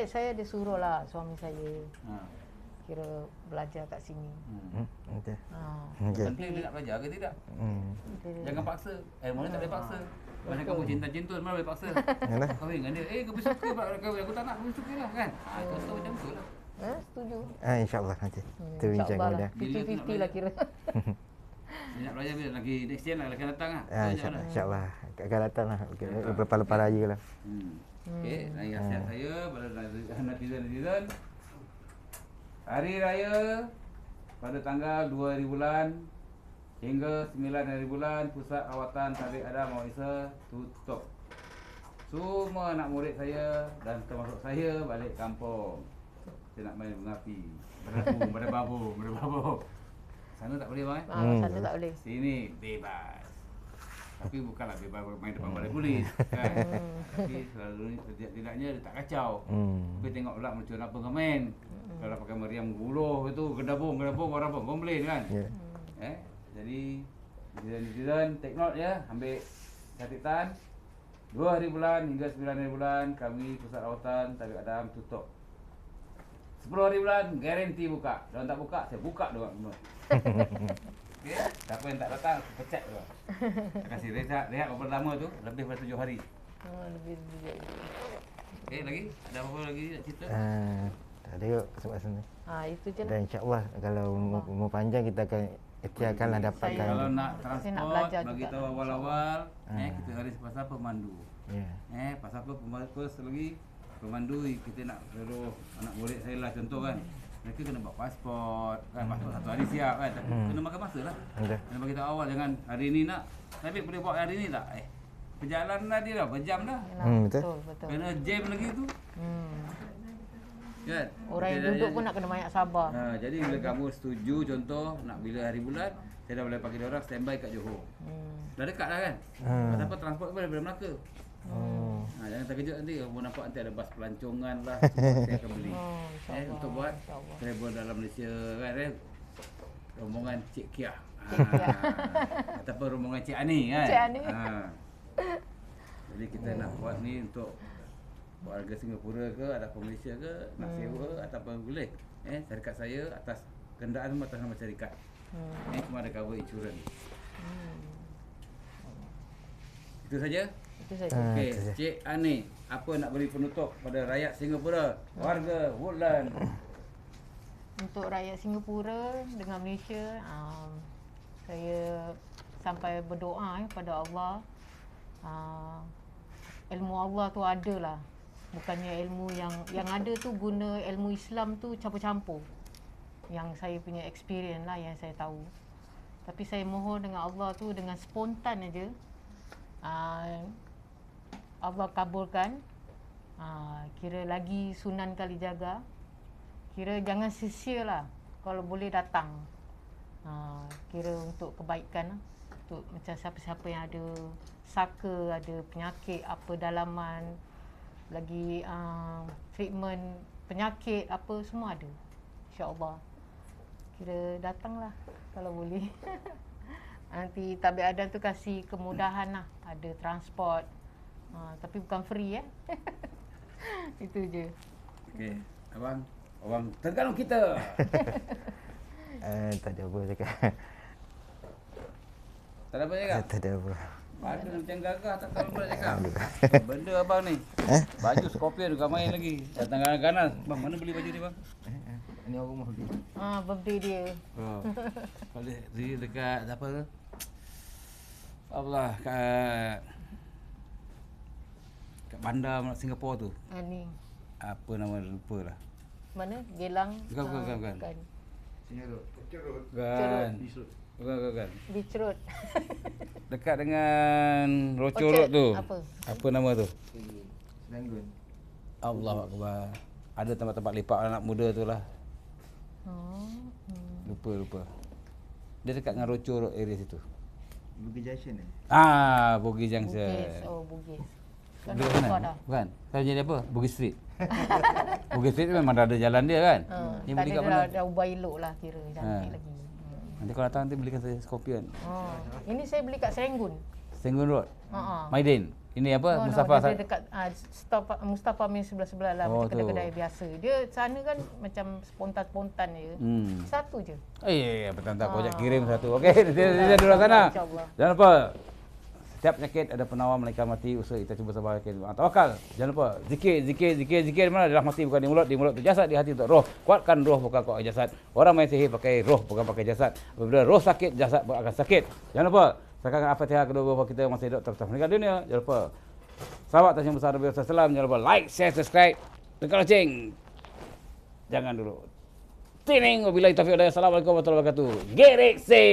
Saya disuruh lah suami saya. Kira belajar kat sini. Okey. Penting dia nak belajar ke tidak? Jangan paksa. Mana tak boleh paksa. Macam kamu cinta-cinta, mana boleh paksa. Kahwin dengan dia. Kau suka pak kahwin. Aku tak nak, aku suka lah kan. Contoh macam tu lah. Setuju. InsyaAllah nanti. Kita bincang kemudian. 50-50 lah kira. Dia nak belajar bila? Lagi next year lah, akan datang lah. InsyaAllah. Akan datang lah. Lepas raya lah. Okey, nasihat saya pada netizen-netizen. Hari Raya pada tanggal 2 hari bulan hingga 9 hari bulan, pusat rawatan Tabib Adam Mawaisa tutup. Semua anak murid saya dan termasuk saya balik kampung. Saya nak main mengapi, berbabung. Sana tak boleh bang? Sana tak boleh. Sini bebas. Tapi bukanlah bebas main depan balai polis kan. Tapi selalu tidaknya dia tak kacau. Tapi tengok pula macam apa komen. Kalau pakai meriam guluh itu gedabung orang pun komplain kan. Jadi netizen take note ya, ambil catatan 2 hari bulan hingga 9 hari bulan kami pusat rawatan Tabib Adam tutup. 10 hari bulan garanti buka. Kalau tak buka, saya buka doang semua. Okey, siapa yang tak datang aku pecat tu. Terima kasih. Rehat berapa lama tu? Lebih daripada 7 hari. Lebih. Okey, lagi? Ada apa lagi nak cerita? Tak ada yuk kesempatan ni. Itu je lah. Dan insyaAllah kalau umur panjang kita akan ikhtiarkanlah dapatkan. Kalau nak Saya nak transport, belajar bagi juga. tahu awal-awal, kita harus pasal pemandu. Ya. Pasal apa first lagi pemandu kita nak suruh anak murid saya lah contoh kan. Mereka kena buat pasport, kan pasport satu hari siap kan. Tapi kena makan masa lah. Betul. Kena bagi tahu awal, jangan hari ni nak. Tapi boleh buat hari ni tak? Perjalanan dah dia dah, berjam dah. Betul. Betul. Kena jam lagi tu. Kan? Orang yang duduk pun nak kena banyak sabar. Jadi bila kamu setuju contoh nak bila hari bulan, saya dah boleh panggil orang standby kat Johor. Dah dekat dah kan? Pasal apa transport pun daripada Melaka. Jangan terkejut nanti kamu nampak nanti ada bas pelancongan lah. Saya akan beli. Untuk buat travel dalam Malaysia kan. Rombongan Cik Kia. Ataupun rombongan Cik Ani kan. Cik Ani. Jadi kita nak buat ni untuk warga Singapura ke ataupun Malaysia ke nak sewa ataupun boleh syarikat saya atas kenderaan semua atas nama syarikat. Cuma ada cover insurans. Itu saja. Itu saja. Okey, Cik Ani, apa nak beri penutup pada rakyat Singapura, warga Woodland? Untuk rakyat Singapura dengan Malaysia, saya sampai berdoa pada Allah. Ilmu Allah tu ada lah. Bukannya ilmu yang ada tu guna ilmu Islam tu campur-campur. Yang saya punya experience lah, yang saya tahu. Tapi saya mohon dengan Allah tu dengan spontan aja. Allah kabulkan. Kira lagi Sunan Kalijaga. Kira jangan sia-sia lah kalau boleh datang. Kira untuk kebaikan lah. Untuk macam siapa-siapa yang ada saka, ada penyakit apa dalaman, lagi treatment penyakit apa semua ada. InsyaAllah. Kira datanglah kalau boleh. Nanti Tabib Adan tu kasih kemudahan lah. Ada transport. Tapi bukan free Itu je. Okey, abang, orang Terengganu kita. Tak ada apa cakap. Tak ada apa cakap? Tak ada apa. Ada macam gagah tak tahu apa nak cakap. Benda abang ni. Baju Scorpion juga main lagi. Datang ganas. Bang, mana beli baju ni bang? Ini orang rumah beli. Birthday dia. Boleh dia dekat apa tu? Allah kat bandar Singapura tu. Ni. Apa nama lupa lah. Mana? Gelang. Bukan. Sini Road. Bukan. Bukan. Beach Road. Dekat dengan Rocho Orchard. Road tu. Apa? Nama tu? Selangor. Allah Akbar. Ada tempat-tempat lepak anak muda tu lah. Lupa. Dia dekat dengan Rocho Road area situ. Bugis Junction Bugis Junction. Bugis. Bugis mana? Bukan. Saya jadi apa? Bugis Street. Bugis Street memang dah ada jalan dia kan? Ni beli kat mana? Dah ubah elok lah kira. Cantik lagi. Nanti kalau datang nanti belikan saya Scorpion. Ini saya beli kat Serangoon. Serangoon Road. Maidin. Ini apa? Mustafa. Dia dekat Mustafa Min sebelah-sebelah lah. Macam kedai-kedai biasa. Dia sana kan macam spontan-spontan je. Satu je. Petang-petang kau kirim satu. Okey, dia dulu sana. Jangan lupa. Setiap penyakit ada penawar malaikat mati, usaha kita cuba sabar yakin. Tawakal. Jangan lupa zikir mana adalah mati bukan di mulut tu jasad, di hati untuk roh. Kuatkan roh bukan kuat jasad. Orang main sihir pakai roh bukan pakai jasad. Apabila roh sakit, jasad akan sakit. Jangan lupa. Sekarang Al-Fatihah kedua bapa kita yang masih hidup terus meninggal dunia. Jangan lupa. Sahabat Tasya besar Nabi Sallallahu. Jangan lupa like, share, subscribe. Tekan loceng. Jangan dulu. Tining wabillahi taufiq wal hidayah. Assalamualaikum warahmatullahi wabarakatuh. Gereksi.